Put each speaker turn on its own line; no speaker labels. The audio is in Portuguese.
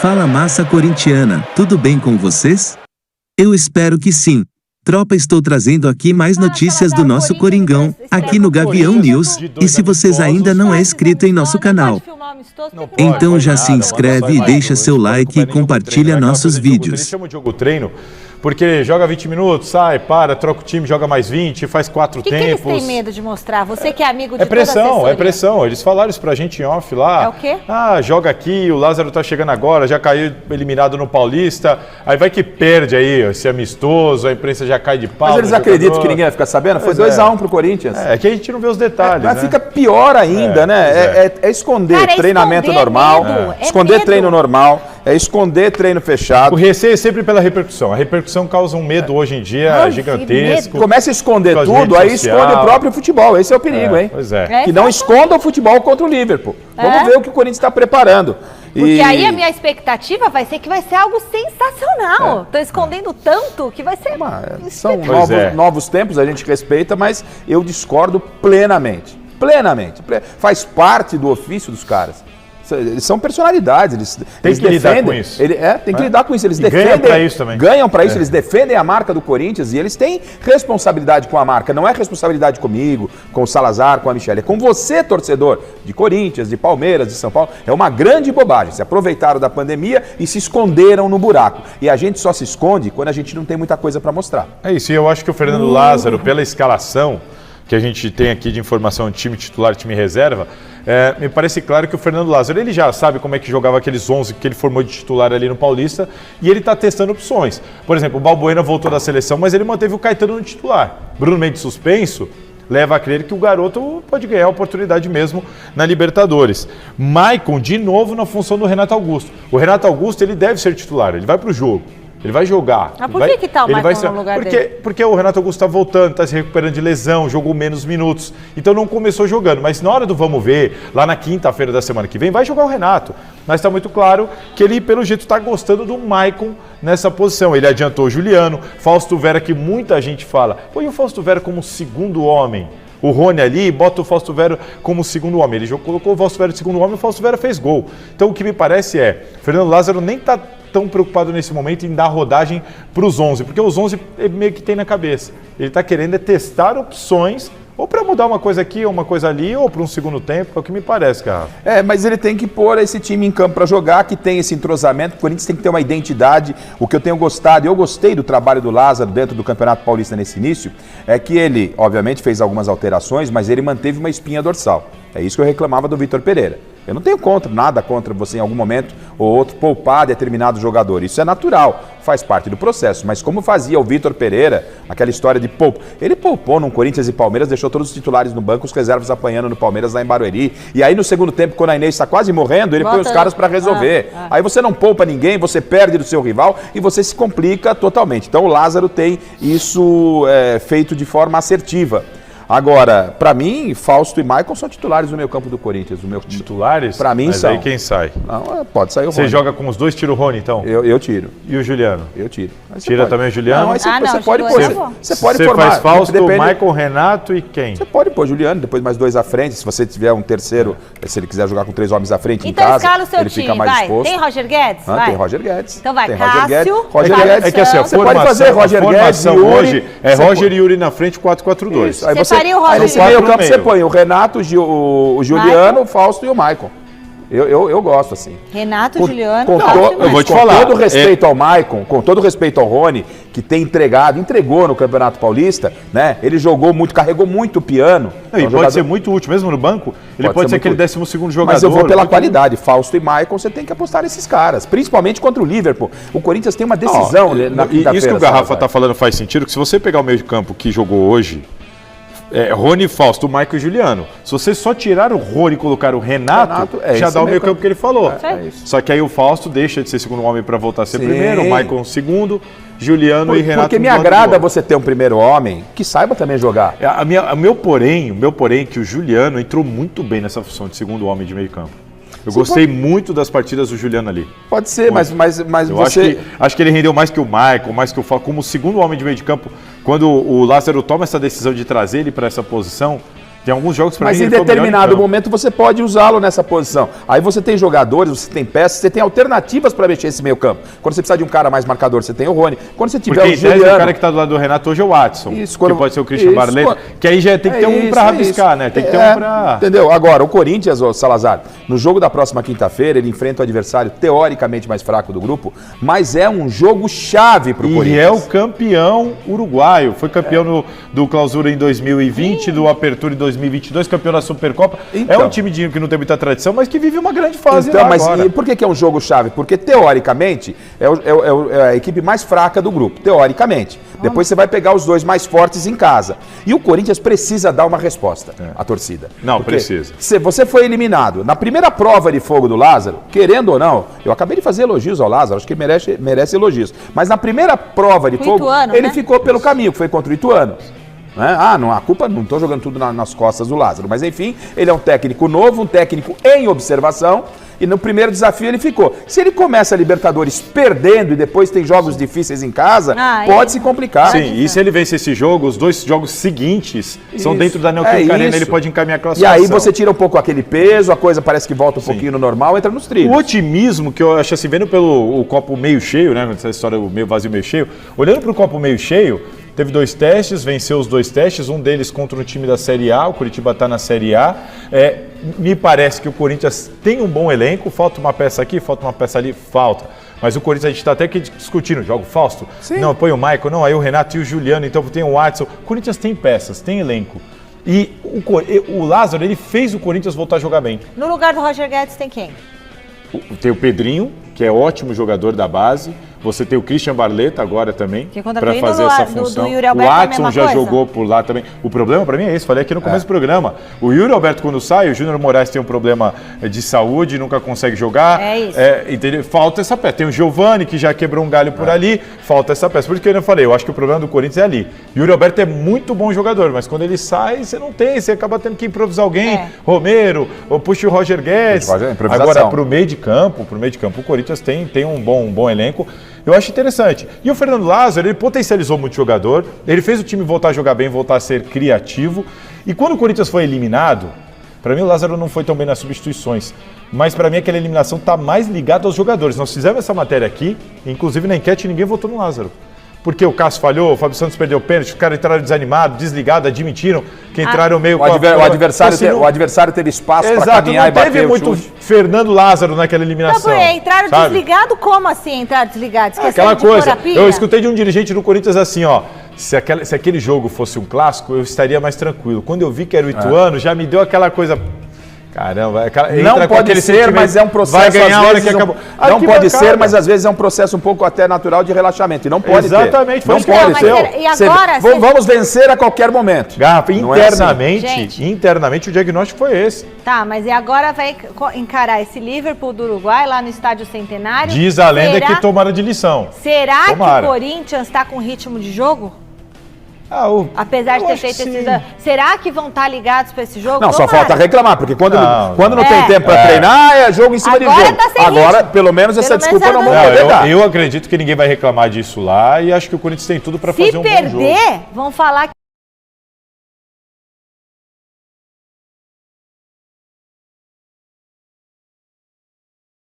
Fala massa corintiana, tudo bem com vocês? Eu espero que sim. Tropa, estou trazendo aqui mais notícias do nosso Coringão, aqui no Gavião News, e se vocês ainda não é inscrito em nosso canal, então já se inscreve e deixa seu like e compartilha nossos vídeos.
Eles chamam de jogo treino porque joga 20 minutos, sai, para, troca o time, joga mais 20, faz 4 tempos.
O que eles têm medo de mostrar? Você que é amigo de toda a
assessoria. É pressão. Eles falaram isso pra gente em off lá.
É o quê?
Ah, joga aqui, o Lázaro tá chegando agora, já caiu eliminado no Paulista. Aí vai que perde aí, esse amistoso, a imprensa já cai de pau.
Mas eles acreditam que ninguém vai ficar sabendo? Foi 2-1 pro Corinthians.
É que a gente não vê os detalhes,
mas
né?
fica pior ainda, né? É esconder treinamento normal, esconder treino normal, é esconder treino fechado.
O receio é sempre pela repercussão. A repercussão causa um medo hoje em dia gigantesco.
Começa a esconder tudo, aí esconde o próprio futebol. Esse é o perigo, hein?
Pois é.
Que não esconda o futebol contra o Liverpool. Vamos ver o que o Corinthians está preparando.
Porque aí a minha expectativa vai ser que vai ser algo sensacional. Estou escondendo tanto que vai ser...
São novos tempos, a gente respeita, mas eu discordo plenamente. Plenamente. Faz parte do ofício dos caras. Eles são personalidades, eles
que lidar com isso.
Tem que lidar com isso. Eles
ganham para isso também.
Ganham para isso, eles defendem a marca do Corinthians e eles têm responsabilidade com a marca. Não é responsabilidade comigo, com o Salazar, com a Michele. É com você, torcedor de Corinthians, de Palmeiras, de São Paulo. É uma grande bobagem. Se aproveitaram da pandemia e se esconderam no buraco. E a gente só se esconde quando a gente não tem muita coisa para mostrar.
É isso, e eu acho que o Fernando Lázaro, pela escalação que a gente tem aqui de informação de time titular, time reserva, me parece claro que o Fernando Lázaro, ele já sabe como é que jogava aqueles 11 que ele formou de titular ali no Paulista e ele está testando opções. Por exemplo, o Balbuena voltou da seleção, mas ele manteve o Caetano no titular. Bruno Mendes suspenso leva a crer que o garoto pode ganhar a oportunidade mesmo na Libertadores. Maicon, de novo, na função do Renato Augusto. O Renato Augusto, ele deve ser titular, ele vai para o jogo. Ele vai jogar.
Mas por que tá o Maicon no lugar dele?
Porque o Renato Augusto está voltando, está se recuperando de lesão, jogou menos minutos. Então não começou jogando. Mas na hora do vamos ver, lá na quinta-feira da semana que vem, vai jogar o Renato. Mas está muito claro que ele, pelo jeito, está gostando do Maicon nessa posição. Ele adiantou o Juliano, Fausto Vera, que muita gente fala. Põe o Fausto Vera como segundo homem. O Rony ali, bota o Fausto Vera como segundo homem. Ele colocou o Fausto Vera de segundo homem e o Fausto Vera fez gol. Então o que me parece Fernando Lázaro nem está tão preocupado nesse momento em dar rodagem para os 11, porque os 11 ele meio que tem na cabeça. Ele está querendo testar opções, ou para mudar uma coisa aqui, ou uma coisa ali, ou para um segundo tempo, é o que me parece, cara.
Mas ele tem que pôr esse time em campo para jogar, que tem esse entrosamento, o Corinthians tem que ter uma identidade. O que eu tenho gostado, eu gostei do trabalho do Lázaro dentro do Campeonato Paulista nesse início, é que ele, obviamente, fez algumas alterações, mas ele manteve uma espinha dorsal. É isso que eu reclamava do Vitor Pereira. Eu não tenho nada contra você em algum momento ou outro poupar determinado jogador. Isso é natural, faz parte do processo. Mas como fazia o Vitor Pereira, aquela história de poupar. Ele poupou no Corinthians e Palmeiras, deixou todos os titulares no banco, os reservas apanhando no Palmeiras lá em Barueri. E aí no segundo tempo, quando a Inês está quase morrendo, ele põe os caras para resolver. Aí você não poupa ninguém, você perde do seu rival e você se complica totalmente. Então o Lázaro tem isso feito de forma assertiva. Agora, para mim, Fausto e Maicon são titulares do meio campo do Corinthians.
Titulares?
Para mim
mas
são.
Aí quem sai?
Não, pode sair o Rony.
Você joga com os dois, tira o Rony, então?
Eu tiro.
E o Juliano?
Eu tiro.
Tira também o Juliano?
Não, você pode pôr. Você pode
formar. Você faz Fausto,
depende...
Maicon, Renato e quem?
Você pode pôr Juliano, depois mais dois à frente. Se você tiver um terceiro, se ele quiser jogar com 3 homens à frente
então,
em casa,
escala o seu
ele
time,
fica mais disposto.
Tem Roger Guedes?
Tem Roger Guedes.
Então vai,
tem
Cássio.
Roger Guedes.
É que assim,
você pode fazer Roger Guedes e Yuri.
Hoje é Roger e Yuri na frente, 4-4-2.
Aí você
faria o Roger
nesse meio campo você põe o Renato, o Juliano, o Fausto e o Maicon. Eu gosto assim.
Renato, Juliano,
eu vou te falar.
Com todo respeito ao Maicon, com todo respeito ao Rony, que tem entregou no Campeonato Paulista, né? Ele jogou muito, carregou muito o piano.
E pode ser muito útil, mesmo no banco, ele pode ser aquele 12º jogador.
Mas eu vou pela qualidade. Fausto e Maicon, você tem que apostar nesses caras, principalmente contra o Liverpool. O Corinthians tem uma decisão na quinta-feira.
Isso que o Garrafa está falando faz sentido, que se você pegar o meio de campo que jogou hoje, Rony, Fausto, Maicon e Juliano. Se você só tirar o Rony e colocar o Renato já dá o meio campo que ele falou. Só que aí o Fausto deixa de ser segundo homem para voltar a ser primeiro, o Maicon segundo, Juliano e Renato.
Porque me agrada você ter um primeiro homem que saiba também jogar.
O meu porém é que o Juliano entrou muito bem nessa função de segundo homem de meio campo. Eu gostei muito das partidas do Juliano ali.
Pode ser, mas
eu
você...
Acho que ele rendeu mais que o Maicon, mais que o Fausto, como segundo homem de meio de campo. Quando o Lázaro toma essa decisão de trazer ele para essa posição, Tem alguns jogos para
Mas
mim,
em
ele foi o melhor
determinado
campo.
momento você pode usá-lo nessa posição. Aí você tem jogadores, você tem peças, você tem alternativas para mexer esse meio campo. Quando você precisar de um cara mais marcador, você tem o Rony. Quando você tiver
Porque
o
em tese,
Juliano...
o cara que tá do lado do Renato hoje é o Watson.
Isso,
que pode ser o Christian Barleta. Que aí já tem que ter um para rabiscar, né? Tem que ter um para...
Entendeu? Agora, o Corinthians, ô Salazar, no jogo da próxima quinta-feira, ele enfrenta o adversário teoricamente mais fraco do grupo, mas é um jogo chave pro Corinthians.
E é o campeão uruguaio. Foi campeão do Clausura em 2020, do Apertura em 2022, campeão da Supercopa.
Então.
É um time que não tem muita tradição, mas que vive uma grande fase
Então,
lá
mas
agora.
e por que é um jogo chave? Porque, teoricamente, é a equipe mais fraca do grupo. Teoricamente. Depois você vai pegar os dois mais fortes em casa. E o Corinthians precisa dar uma resposta à torcida.
Não,
Porque
precisa.
Se você foi eliminado na primeira prova de fogo do Lázaro, querendo ou não, eu acabei de fazer elogios ao Lázaro, acho que merece elogios. Mas na primeira prova de
O
fogo,
Ituano,
ele
né?
ficou pelo caminho, que foi contra o Ituano. Né? Não, a culpa, não estou jogando tudo nas costas do Lázaro, mas enfim, ele é um técnico novo, um técnico em observação, e no primeiro desafio ele ficou. Se ele começa a Libertadores perdendo e depois tem jogos difíceis em casa, pode se complicar.
Sim, e se ele vence esse jogo, os dois jogos seguintes são dentro da Neoquímica Arena, ele pode encaminhar a
E
classificação.
aí você tira um pouco aquele peso, a coisa parece que volta um pouquinho no normal, entra nos trilhos.
O otimismo que eu acho assim, vendo pelo o copo meio cheio, né? Essa história do meio vazio, meio cheio, olhando para o copo meio cheio, teve 2 testes, venceu os 2 testes, um deles contra um time da Série A, o Curitiba está na Série A. Me parece que o Corinthians tem um bom elenco, falta uma peça aqui, falta uma peça ali, falta. Mas o Corinthians, a gente está até aqui discutindo, joga o Fausto?
Sim.
Não, põe o Maicon, não, aí o Renato e o Juliano, então tem o Watson. O Corinthians tem peças, tem elenco. E o Lázaro, ele fez o Corinthians voltar a jogar bem.
No lugar do Roger Guedes tem quem?
Tem o Pedrinho, que é ótimo jogador da base. Você tem o Christian Barleta agora também,
Que contra
para
o
fazer
do-
essa
do
função.
Yuri
O
Alberto é a
Watson
mesma
já
coisa?
jogou por lá também. O problema para mim é esse, falei aqui no começo do programa. O Yuri Alberto quando sai, o Júnior Moraes tem um problema de saúde, nunca consegue jogar.
É isso.
Entendeu? Falta essa peça. Tem o Giovani, que já quebrou um galho por ali, falta essa peça. Por isso que eu falei, eu acho que o problema do Corinthians é ali. Yuri Alberto é muito bom jogador, mas quando ele sai, você não tem, você acaba tendo que improvisar alguém, Romero, ou puxa o Roger Guedes.
Improvisação.
Agora, pro meio de campo, o Corinthians tem um bom elenco. Eu acho interessante. E o Fernando Lázaro, ele potencializou muito o jogador, ele fez o time voltar a jogar bem, voltar a ser criativo. E quando o Corinthians foi eliminado, para mim o Lázaro não foi tão bem nas substituições, mas para mim aquela eliminação está mais ligada aos jogadores. Nós fizemos essa matéria aqui, inclusive na enquete ninguém votou no Lázaro. Porque o Cássio falhou, o Fábio Santos perdeu o pênalti, os caras entraram desanimados, desligados, admitiram que entraram meio...
O adversário teve espaço para caminhar e bater
teve
o
muito
chute.
Fernando Lázaro naquela eliminação.
Entraram
sabe?
desligados? Como assim entraram desligados?
Aquela coisa, eu escutei de um dirigente do Corinthians assim, ó, se aquele jogo fosse um clássico, eu estaria mais tranquilo. Quando eu vi que era o Ituano, já me deu aquela coisa... Caramba,
não pode ser, mas é um processo.
Vai ganhar
às
a hora
vezes,
que acabou.
Não pode ser, mas às vezes é um processo um pouco até natural de relaxamento. E não pode
Exatamente,
ter. Não
foi
pode
isso
ter.
que
E agora,
Vamos vencer a qualquer momento.
Garrafa,
Não é
internamente,
assim.
internamente o diagnóstico foi esse.
Tá, mas e agora vai encarar esse Liverpool do Uruguai lá no Estádio Centenário?
Diz a lenda
Será-
que tomaram de lição.
Será
Tomara.
que o Corinthians está com ritmo de jogo?
Ah,
Apesar de
eu
ter
acho que
feito
sim.
esses... Será que vão estar ligados para esse jogo?
Não, só
Tomara.
falta reclamar, porque quando não tem
É.
tempo para treinar, é jogo em cima de
Agora
jogo.
tá sem
Agora,
ritmo.
pelo menos essa
Pelo menos
desculpa não
era
vão
do-
poder
Não,
dar.
eu acredito que ninguém vai reclamar disso lá e acho que o Corinthians tem tudo para fazer
Se
um bom jogo.
perder, vão falar que